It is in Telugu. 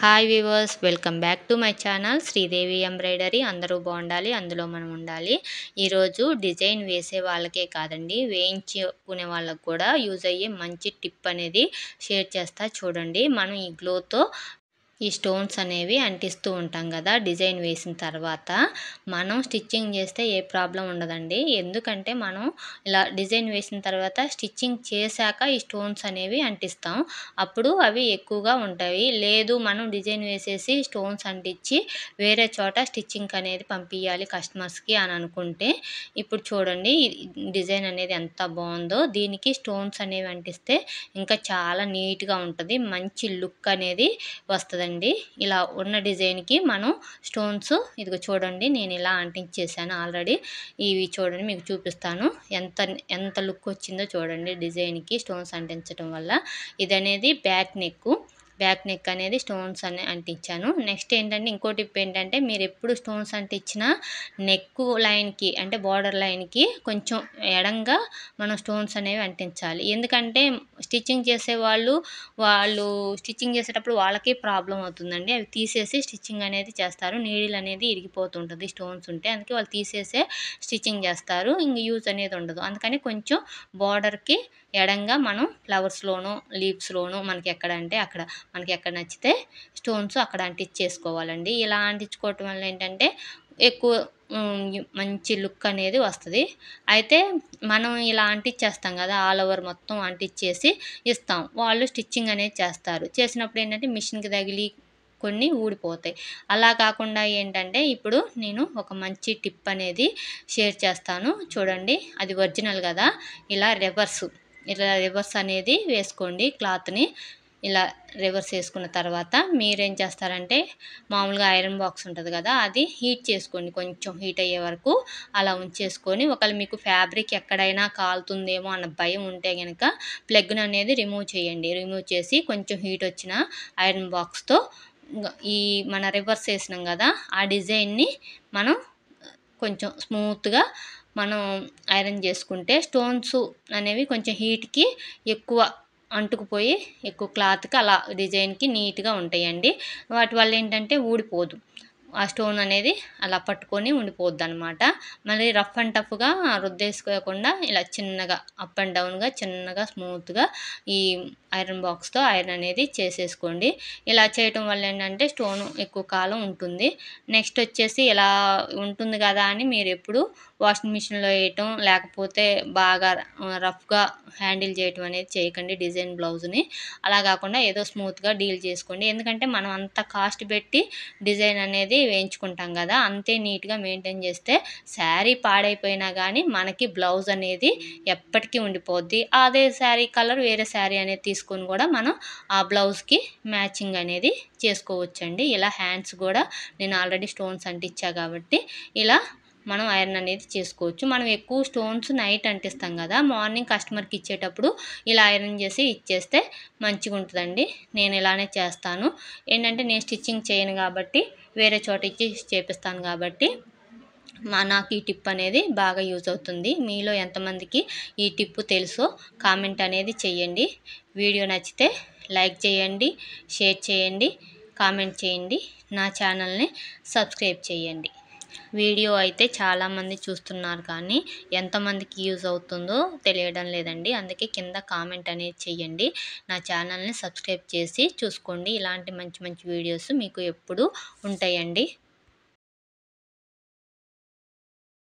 Hi viewers, welcome back to my channel Sridevi embroidery. అందరూ బాగుండాలి, అందులో మనం ఉండాలి. ఈరోజు డిజైన్ వేసే వాళ్ళకే కాదండి, వేయించుకునే వాళ్ళకు కూడా యూజ్ అయ్యే మంచి టిప్ అనేది షేర్ చేస్తా. చూడండి, మనం ఈ గ్లోతో ఈ స్టోన్స్ అనేవి అంటిస్తూ ఉంటాం కదా. డిజైన్ వేసిన తర్వాత మనం స్టిచ్చింగ్ చేస్తే ఏ ప్రాబ్లం ఉండదండి. ఎందుకంటే మనం ఇలా డిజైన్ వేసిన తర్వాత స్టిచ్చింగ్ చేశాక ఈ స్టోన్స్ అనేవి అంటిస్తాం. అప్పుడు అవి ఎక్కువగా ఉంటాయి. లేదు, మనం డిజైన్ వేసేసి స్టోన్స్ అంటించి వేరే చోట స్టిచ్చింగ్ అనేది పంపించాలి కస్టమర్స్కి అని అనుకుంటే, ఇప్పుడు చూడండి డిజైన్ అనేది ఎంత బాగుందో. దీనికి స్టోన్స్ అనేవి అంటిస్తే ఇంకా చాలా నీట్గా ఉంటుంది, మంచి లుక్ అనేది వస్తుంది. ఇలా ఉన్న డిజైన్కి మనం స్టోన్స్ ఇదిగో చూడండి, నేను ఇలా అంటించేసాను ఆల్రెడీ. ఇవి చూడండి, మీకు చూపిస్తాను ఎంత ఎంత లుక్ వచ్చిందో చూడండి డిజైన్కి స్టోన్స్ అంటించడం వల్ల. ఇది అనేది బ్యాక్ నెక్ అనేది స్టోన్స్ అని అంటించాను. నెక్స్ట్ ఏంటంటే, ఇంకో టిప్ ఏంటంటే, మీరు ఎప్పుడు స్టోన్స్ అంటించినా నెక్ లైన్కి అంటే బార్డర్ లైన్కి కొంచెం ఎడంగా మనం స్టోన్స్ అనేవి అంటించాలి. ఎందుకంటే స్టిచ్చింగ్ చేసేవాళ్ళు స్టిచ్చింగ్ చేసేటప్పుడు వాళ్ళకి ప్రాబ్లం అవుతుందండి. అవి తీసేసి స్టిచ్చింగ్ అనేది చేస్తారు. నీడిల్ అనేది ఇరిగిపోతుంటుంది స్టోన్స్ ఉంటే, అందుకే వాళ్ళు తీసేసే స్టిచ్చింగ్ చేస్తారు. ఇంక యూజ్ అనేది ఉండదు. అందుకని కొంచెం బార్డర్కి ఎడంగా మనం ఫ్లవర్స్లోనూ లీవ్స్లోనూ మనకి ఎక్కడ అంటే అక్కడ, మనకి ఎక్కడ నచ్చితే స్టోన్స్ అక్కడ అంటించేసుకోవాలండి. ఇలా అంటించుకోవటం వల్ల ఏంటంటే ఎక్కువ మంచి లుక్ అనేది వస్తుంది. అయితే మనం ఇలా అంటించేస్తాం కదా, ఆల్ ఓవర్ మొత్తం అంటించేసి ఇస్తాం. వాళ్ళు స్టిచ్చింగ్ అనేది చేస్తారు. చేసినప్పుడు ఏంటంటే మిషన్కి తగిలి కొన్ని ఊడిపోతాయి. అలా కాకుండా ఏంటంటే, ఇప్పుడు నేను ఒక మంచి టిప్ అనేది షేర్ చేస్తాను. చూడండి, అది ఒరిజినల్ కదా. ఇలా రివర్స్ అనేది వేసుకోండి. క్లాత్ని ఇలా రివర్స్ వేసుకున్న తర్వాత మీరేం చేస్తారంటే, మామూలుగా ఐరన్ బాక్స్ ఉంటుంది కదా, అది హీట్ చేసుకోండి. కొంచెం హీట్ అయ్యే వరకు అలా ఉంచేసుకొని, ఒకవేళ మీకు ఫ్యాబ్రిక్ ఎక్కడైనా కాలుతుందేమో అన్న భయం ఉంటే కనుక ప్లగ్ను అనేది రిమూవ్ చేయండి. రిమూవ్ చేసి కొంచెం హీట్ వచ్చిన ఐరన్ బాక్స్తో ఈ మన రివర్స్ వేసినాం కదా ఆ డిజైన్ని మనం కొంచెం స్మూత్గా మనం ఐరన్ చేసుకుంటే స్టోన్స్ అనేవి కొంచెం హీట్కి ఎక్కువ అంటుకుపోయి ఎక్కువ క్లాత్కి అలా డిజైన్కి నీట్గా ఉంటాయండి. వాటి వల్ల ఏంటంటే ఊడిపోదు, ఆ స్టోన్ అనేది అలా పట్టుకొని ఉండిపోద్ది అనమాట. మళ్ళీ రఫ్ అండ్ టఫ్గా రుద్దేసుకోకుండా ఇలా చిన్నగా అప్ అండ్ డౌన్గా చిన్నగా స్మూత్గా ఈ ఐరన్ బాక్స్తో ఐరన్ అనేది చేసేసుకోండి. ఇలా చేయటం వల్ల ఏంటంటే స్టోన్ ఎక్కువ కాలం ఉంటుంది. నెక్స్ట్ వచ్చేసి ఇలా ఉంటుంది కదా అని మీరు ఎప్పుడు వాషింగ్ మిషన్లో వేయటం, లేకపోతే బాగా రఫ్గా హ్యాండిల్ చేయటం అనేది చేయకండి డిజైన్ బ్లౌజ్ని. అలా కాకుండా ఏదో స్మూత్గా డీల్ చేసుకోండి. ఎందుకంటే మనం అంత కాస్ట్ పెట్టి డిజైన్ అనేది వేయించుకుంటాం కదా, అంతే నీట్గా మెయింటైన్ చేస్తే శారీ పాడైపోయినా కానీ మనకి బ్లౌజ్ అనేది ఎప్పటికీ ఉండిపోద్ది. అదే శారీ కలర్ వేరే శారీ అనేది తీసుకొని కూడా మనం ఆ బ్లౌజ్కి మ్యాచింగ్ అనేది చేసుకోవచ్చండి. ఇలా హ్యాండ్స్ కూడా నేను ఆల్రెడీ స్టోన్స్ అంటించా కాబట్టి ఇలా మనం ఐరన్ అనేది చేసుకోవచ్చు. మనం ఎక్కువ స్టోన్స్ నైట్ అంటిస్తాం కదా, మార్నింగ్ కస్టమర్కి ఇచ్చేటప్పుడు ఇలా ఐరన్ చేసి ఇచ్చేస్తే మంచిగా ఉంటుందండి. నేను ఇలానే చేస్తాను. ఏంటంటే నేను స్టిచ్చింగ్ చేయను కాబట్టి వేరే చోట ఇచ్చి చేపిస్తాను కాబట్టి నాకు ఈ టిప్ అనేది బాగా యూజ్ అవుతుంది. మీలో ఎంతమందికి ఈ టిప్ తెలుసో కామెంట్ అనేది చేయండి. వీడియో నచ్చితే లైక్ చేయండి, షేర్ చేయండి, కామెంట్ చేయండి. నా ఛానల్ని సబ్స్క్రైబ్ చేయండి. వీడియో అయితే చాలామంది చూస్తున్నారు కానీ ఎంతమందికి యూజ్ అవుతుందో తెలియడం లేదండి. అందుకే కింద కామెంట్ అనేది చేయండి. నా ఛానల్ని సబ్స్క్రైబ్ చేసి చూసుకోండి. ఇలాంటి మంచి మంచి వీడియోస్ మీకు ఎప్పుడు ఉంటాయండి.